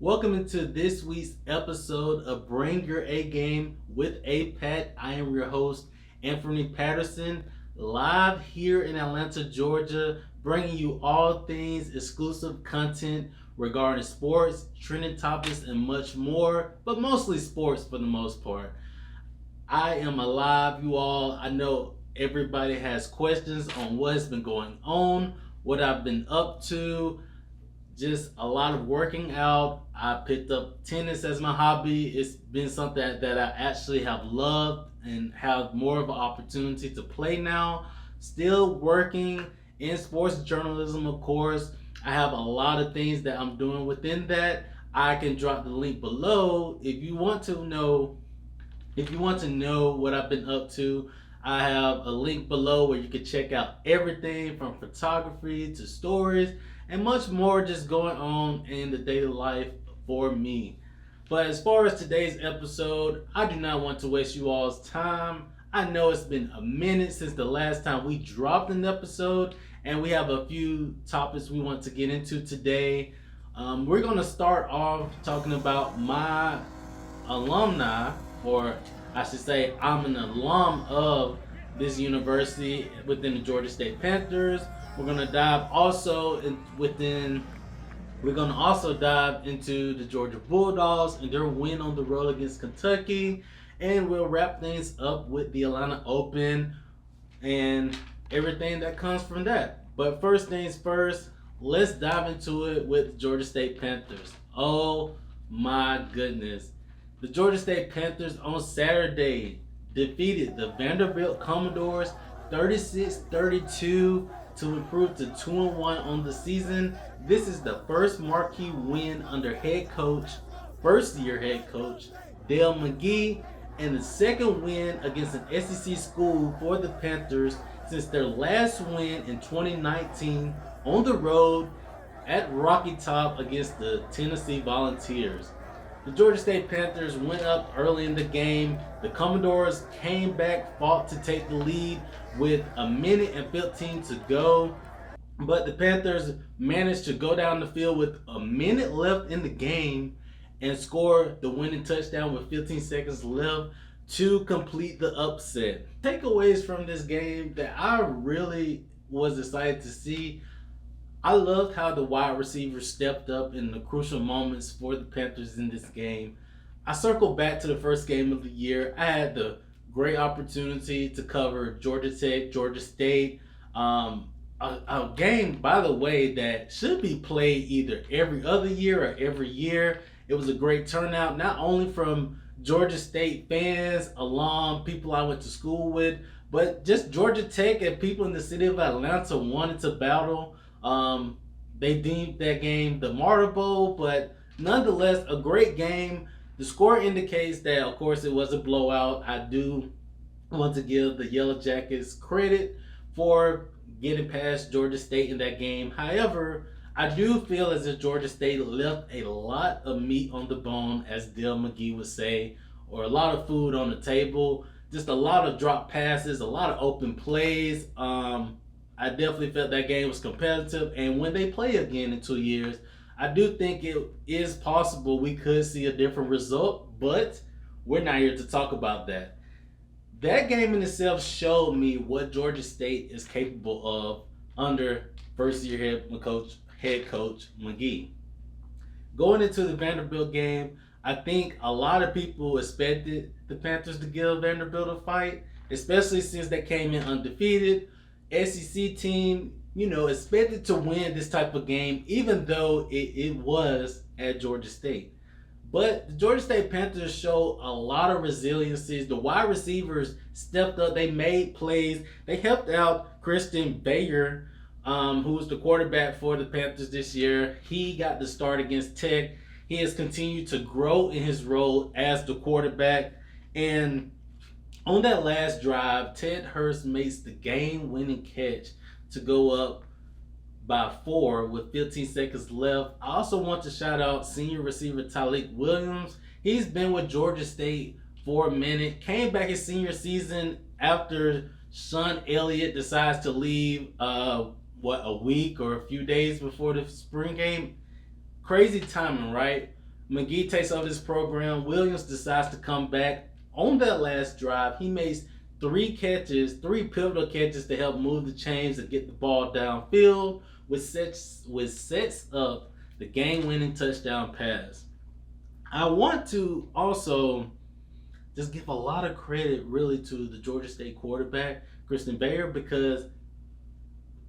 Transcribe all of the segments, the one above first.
Welcome into this week's episode of Bring Your A Game with A-Patt. I am your host, Anfernee Patterson, live here in Atlanta, Georgia, bringing you all things exclusive content regarding sports, trending topics, and much more, but mostly sports for the most part. I am alive, you all. I know everybody has questions on what's been going on, what I've been up to, just a lot of working out. I picked up tennis as my hobby. It's been something that I actually have loved and have more of an opportunity to play now. Still working in sports journalism, of course. I have a lot of things that I'm doing within that. I can drop the link below if you want to know. If you want to know what I've been up to, I have a link below where you can check out everything from photography to stories and much more just going on in the daily life for me. But as far as today's episode, I do not want to waste you all's time. I know it's been a minute since the last time we dropped an episode, and we have a few topics we want to get into today. We're going to start off talking about my alumni, or I should say, I'm an alum of this university within the Georgia State Panthers. We're gonna dive also in, within. We're gonna also dive into the Georgia Bulldogs and their win on the road against Kentucky, and we'll wrap things up with the Atlanta Open and everything that comes from that. But first things first, let's dive into it with the Georgia State Panthers. Oh my goodness. The Georgia State Panthers on Saturday defeated the Vanderbilt Commodores 36-32 to improve to 2-1 on the season. This is the first marquee win under first year head coach Dale McGee, and the second win against an SEC school for the Panthers since their last win in 2019 on the road at Rocky Top against the Tennessee Volunteers. The Georgia State Panthers went up early in the game. The Commodores came back, fought to take the lead with a minute and 15 to go. But the Panthers managed to go down the field with a minute left in the game and score the winning touchdown with 15 seconds left to complete the upset. Takeaways from this game that I really was excited to see. I loved how the wide receivers stepped up in the crucial moments for the Panthers in this game. I circled back to the first game of the year. I had the great opportunity to cover Georgia Tech, Georgia State. A game, by the way, that should be played either every other year or every year. It was a great turnout, not only from Georgia State fans, alum, people I went to school with, but just Georgia Tech and people in the city of Atlanta wanted to battle. They deemed that game the Martyr Bowl, but nonetheless, a great game. The score indicates that, of course, it was a blowout. I do want to give the Yellow Jackets credit for getting past Georgia State in that game. However, I do feel as if Georgia State left a lot of meat on the bone, as Dale McGee would say, or a lot of food on the table. Just a lot of drop passes, a lot of open plays. I definitely felt that game was competitive, and when they play again in 2 years, I do think it is possible we could see a different result, but we're not here to talk about that. That game in itself showed me what Georgia State is capable of under first-year head coach McGee. Going into the Vanderbilt game, I think a lot of people expected the Panthers to give Vanderbilt a fight, especially since they came in undefeated. SEC team, expected to win this type of game, even though it was at Georgia State. But the Georgia State Panthers showed a lot of resiliency. The wide receivers stepped up. They made plays. They helped out Christian Bayer, who was the quarterback for the Panthers this year. He got the start against Tech. He has continued to grow in his role as the quarterback. And on that last drive, Ted Hurst makes the game-winning catch to go up by 4 with 15 seconds left. I also want to shout out senior receiver Tyleik Williams. He's been with Georgia State for a minute. Came back his senior season after Sean Elliott decides to leave, a week or a few days before the spring game. Crazy timing, right? McGee takes over this program. Williams decides to come back on that last drive. He makes three catches, three pivotal catches to help move the chains and get the ball downfield, which sets up the game-winning touchdown pass. I want to also just give a lot of credit really to the Georgia State quarterback, Kristen Bayer, because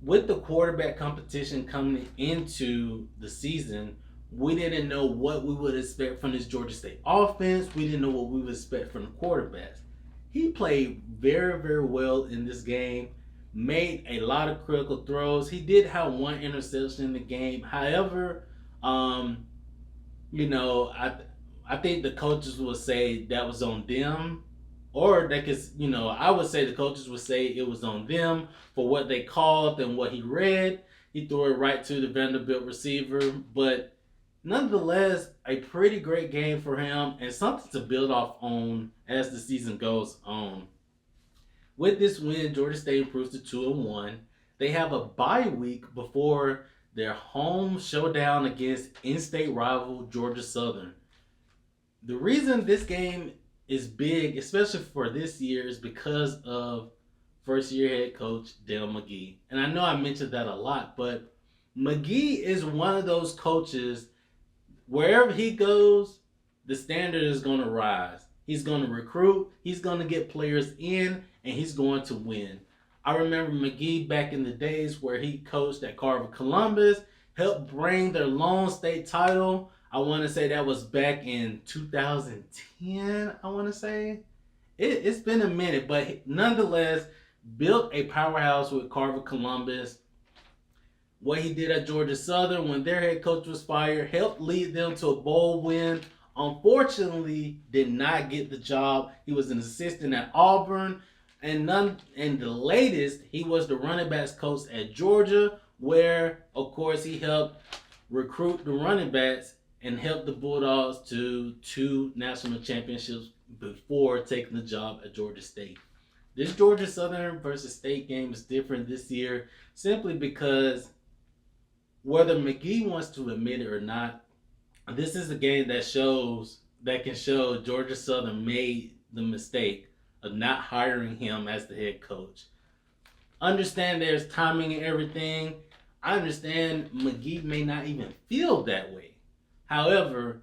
with the quarterback competition coming into the season, we didn't know what we would expect from this Georgia State offense. We didn't know what we would expect from the quarterbacks. He played very, very well in this game, made a lot of critical throws. He did have one interception in the game. However, um, you know, I think the coaches will say that was on them, or they could, I would say the coaches would say it was on them for what they called and what he read. He threw it right to the Vanderbilt receiver, but nonetheless, a pretty great game for him and something to build off on as the season goes on. With this win, Georgia State improves to 2-1. They have a bye week before their home showdown against in-state rival Georgia Southern. The reason this game is big, especially for this year, is because of first year head coach Dale McGee. And I know I mentioned that a lot, but McGee is one of those coaches, wherever he goes, the standard is going to rise. He's going to recruit, he's going to get players in, and he's going to win. I remember McGee back in the days where he coached at Carver Columbus, helped bring their lone state title. I want to say that was back in 2010, I want to say. It's been a minute, but nonetheless, built a powerhouse with Carver Columbus. What he did at Georgia Southern when their head coach was fired helped lead them to a bowl win. Unfortunately, did not get the job. He was an assistant at Auburn, and the latest, he was the running backs coach at Georgia, where of course he helped recruit the running backs and helped the Bulldogs to 2 national championships before taking the job at Georgia State. This Georgia Southern versus State game is different this year simply because whether McGee wants to admit it or not, this is a game that can show Georgia Southern made the mistake of not hiring him as the head coach. Understand there's timing and everything. I understand McGee may not even feel that way. However,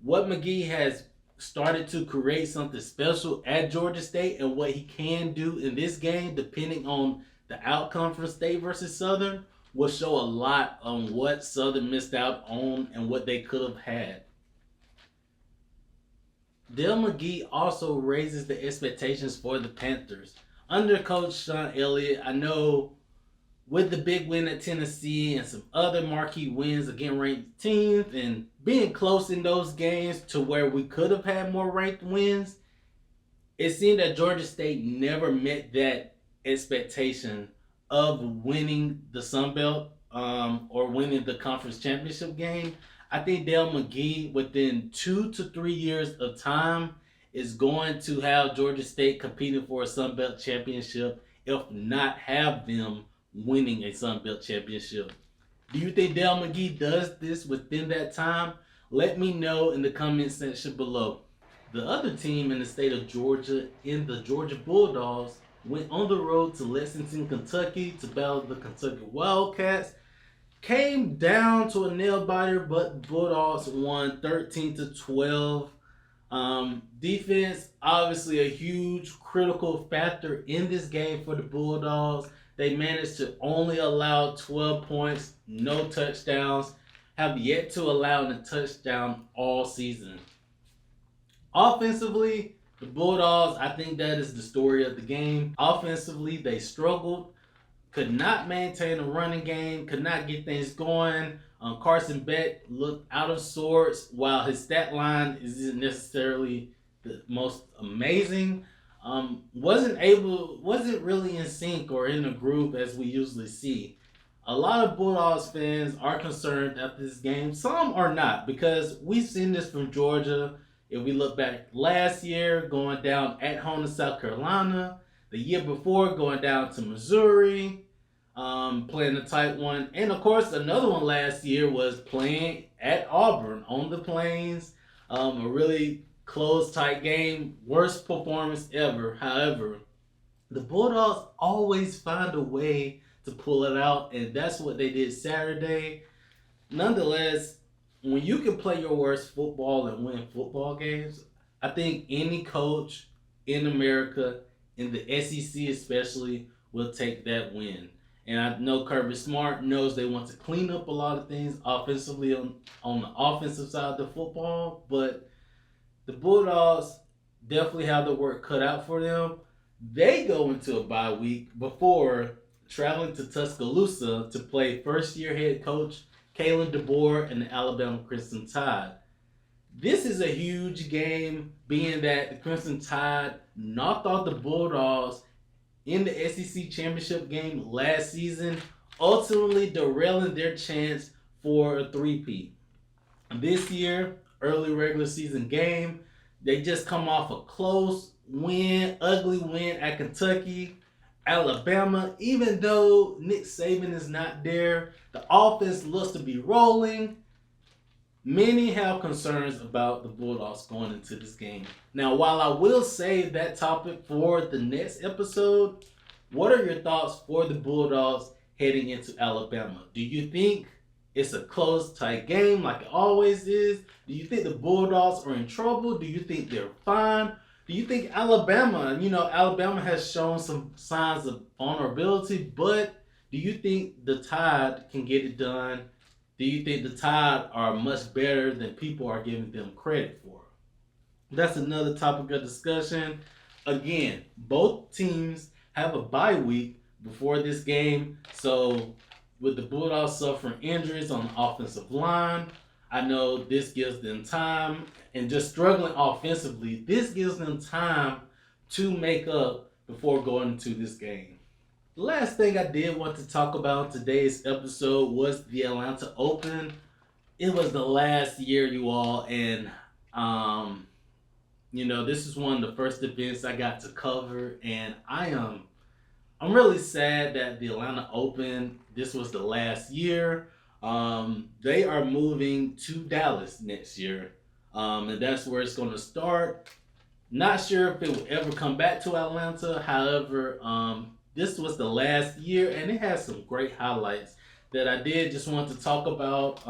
what McGee has started to create something special at Georgia State and what he can do in this game, depending on the outcome for State versus Southern, will show a lot on what Southern missed out on and what they could have had. Dale McGee also raises the expectations for the Panthers. Under Coach Sean Elliott, I know with the big win at Tennessee and some other marquee wins against ranked teams and being close in those games to where we could have had more ranked wins, it seemed that Georgia State never met that expectation of winning the Sun Belt or winning the conference championship game. I think Dale McGee, within 2 to 3 years of time, is going to have Georgia State competing for a Sun Belt championship, if not have them winning a Sun Belt championship. Do you think Dale McGee does this within that time? Let me know in the comment section below. The other team in the state of Georgia, in the Georgia Bulldogs, went on the road to Lexington, Kentucky to battle the Kentucky Wildcats. Came down to a nail biter, but the Bulldogs won 13-12. Defense, obviously a huge critical factor in this game for the Bulldogs. They managed to only allow 12 points, no touchdowns, have yet to allow a touchdown all season. Offensively, the Bulldogs, I think that is the story of the game. Offensively, they struggled, could not maintain a running game, could not get things going. Carson Beck looked out of sorts, while his stat line isn't necessarily the most amazing. Wasn't really in sync or in a group as we usually see. A lot of Bulldogs fans are concerned after this game. Some are not, because we've seen this from Georgia. If we look back last year, going down at home to South Carolina, the year before going down to Missouri, playing a tight one, and of course another one last year was playing at Auburn on the Plains. A really close, tight game. Worst performance ever. However, the Bulldogs always find a way to pull it out, and that's what they did Saturday. Nonetheless, when you can play your worst football and win football games, I think any coach in America, in the SEC especially, will take that win. And I know Kirby Smart knows they want to clean up a lot of things offensively on the offensive side of the football, but the Bulldogs definitely have the work cut out for them. They go into a bye week before traveling to Tuscaloosa to play first year head coach Kalen DeBoer and the Alabama Crimson Tide. This is a huge game, being that the Crimson Tide knocked off the Bulldogs in the SEC championship game last season, ultimately derailing their chance for a three-peat. This year, early regular season game, they just come off a close win, ugly win at Kentucky. Alabama, even though Nick Saban is not there, the offense looks to be rolling. Many have concerns about the Bulldogs going into this game. Now, while I will save that topic for the next episode, what are your thoughts for the Bulldogs heading into Alabama? Do you think it's a close, tight game like it always is? Do you think the Bulldogs are in trouble? Do you think they're fine? Do you think Alabama, Alabama has shown some signs of vulnerability, but do you think the Tide can get it done? Do you think the Tide are much better than people are giving them credit for? That's another topic of discussion. Again, both teams have a bye week before this game. So with the Bulldogs suffering injuries on the offensive line, I know this gives them time, and just struggling offensively, this gives them time to make up before going into this game. The last thing I did want to talk about in today's episode was the Atlanta Open. It was the last year, you all, and this is one of the first events I got to cover, and I'm really sad that the Atlanta Open, this was the last year. They are moving to Dallas next year, and that's where it's going to start. Not sure if it will ever come back to Atlanta. However, this was the last year, and it has some great highlights that I did just want to talk about,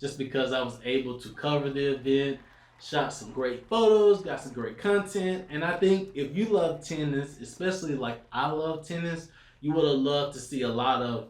just because I was able to cover the event, shot some great photos, got some great content, and I think if you love tennis, especially like I love tennis, you would have loved to see a lot of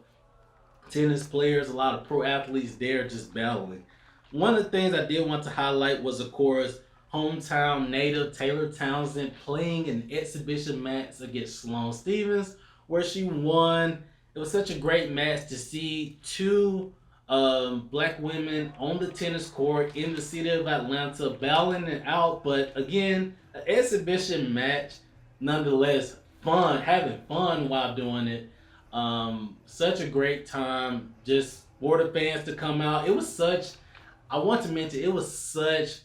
tennis players, a lot of pro athletes there just battling. One of the things I did want to highlight was, of course, hometown native Taylor Townsend playing an exhibition match against Sloane Stephens, where she won. It was such a great match to see two black women on the tennis court in the city of Atlanta battling it out. But again, an exhibition match, nonetheless, fun, having fun while doing it. Such a great time just for the fans to come out. I want to mention, it was such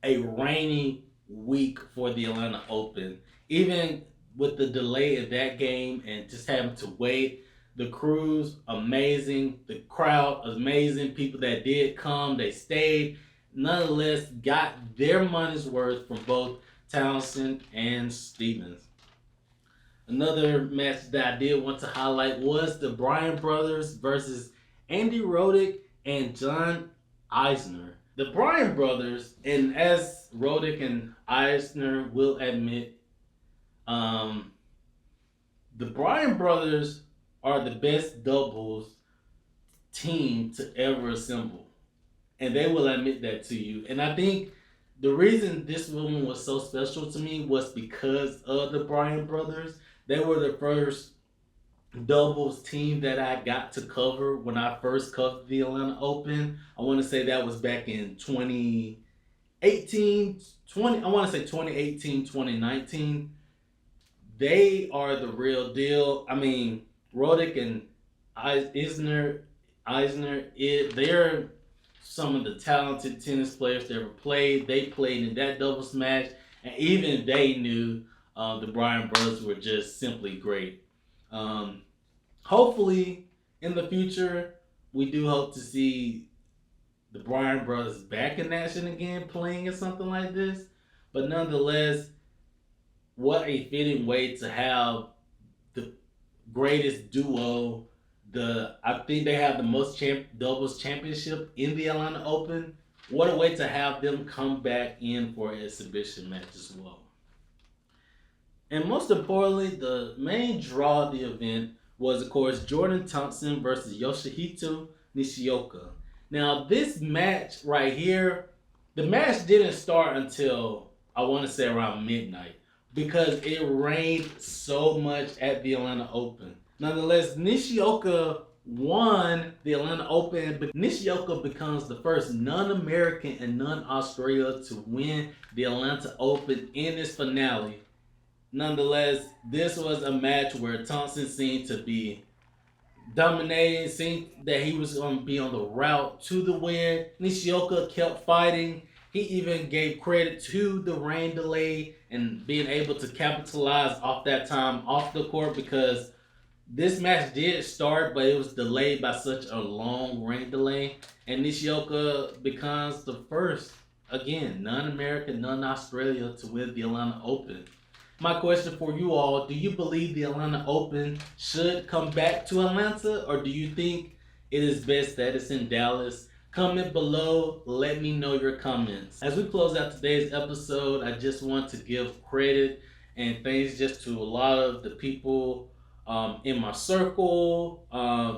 a rainy week for the Atlanta Open. Even with the delay of that game and just having to wait, the crews, amazing. The crowd, amazing. People that did come, they stayed. Nonetheless, got their money's worth from both Townsend and Stephens. Another match that I did want to highlight was the Bryan brothers versus Andy Roddick and John Isner. The Bryan brothers, and as Roddick and Eisner will admit, the Bryan brothers are the best doubles team to ever assemble. And they will admit that to you. And I think the reason this woman was so special to me was because of the Bryan brothers. They were the first doubles team that I got to cover when I first covered the Atlanta Open. I want to say that was back in 2018, 2019. They are the real deal. I mean, Roddick and Eisner, they're some of the talented tennis players that ever played. They played in that doubles match, and even they knew the Bryan brothers were just simply great. Hopefully, in the future, we do hope to see the Bryan brothers back in action again, playing or something like this. But nonetheless, what a fitting way to have the greatest duo. I think they have the most doubles championship in the Atlanta Open. What a way to have them come back in for an exhibition match as well. And most importantly, the main draw of the event was, of course, Jordan Thompson versus Yoshihito Nishioka. Now, this match right here, the match didn't start until I want to say around midnight because it rained so much at the Atlanta Open. Nonetheless, Nishioka won the Atlanta Open. Nishioka becomes the first non-American and non-Australia to win the Atlanta Open in this finale. Nonetheless, this was a match where Thompson seemed to be dominating, seemed that he was going to be on the route to the win. Nishioka kept fighting. He even gave credit to the rain delay and being able to capitalize off that time off the court because this match did start, but it was delayed by such a long rain delay. And Nishioka becomes the first, again, non-American, non-Australia to win the Atlanta Open. My question for you all, do you believe the Atlanta Open should come back to Atlanta, or do you think it is best that it's in Dallas? Comment below, let me know your comments. As we close out today's episode, I just want to give credit and thanks just to a lot of the people in my circle,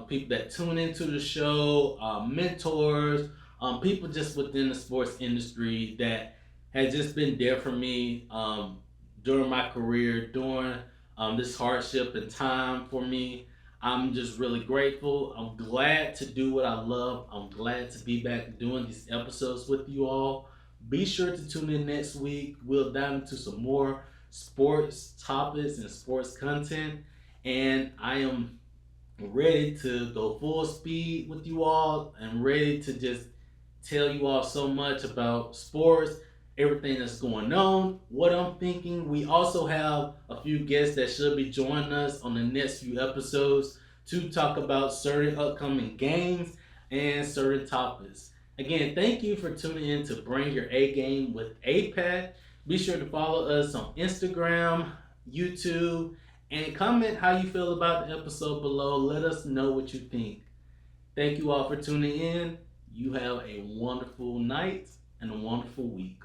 people that tune into the show, mentors, people just within the sports industry that has just been there for me during my career, during this hardship and time for me. I'm just really grateful. I'm glad to do what I love. I'm glad to be back doing these episodes with you all. Be sure to tune in next week. We'll dive into some more sports topics and sports content. And I am ready to go full speed with you all and ready to just tell you all so much about sports, everything that's going on, what I'm thinking. We also have a few guests that should be joining us on the next few episodes to talk about certain upcoming games and certain topics. Again, thank you for tuning in to Bring Your A Game with A-Patt. Be sure to follow us on Instagram, YouTube, and comment how you feel about the episode below. Let us know what you think. Thank you all for tuning in. You have a wonderful night and a wonderful week.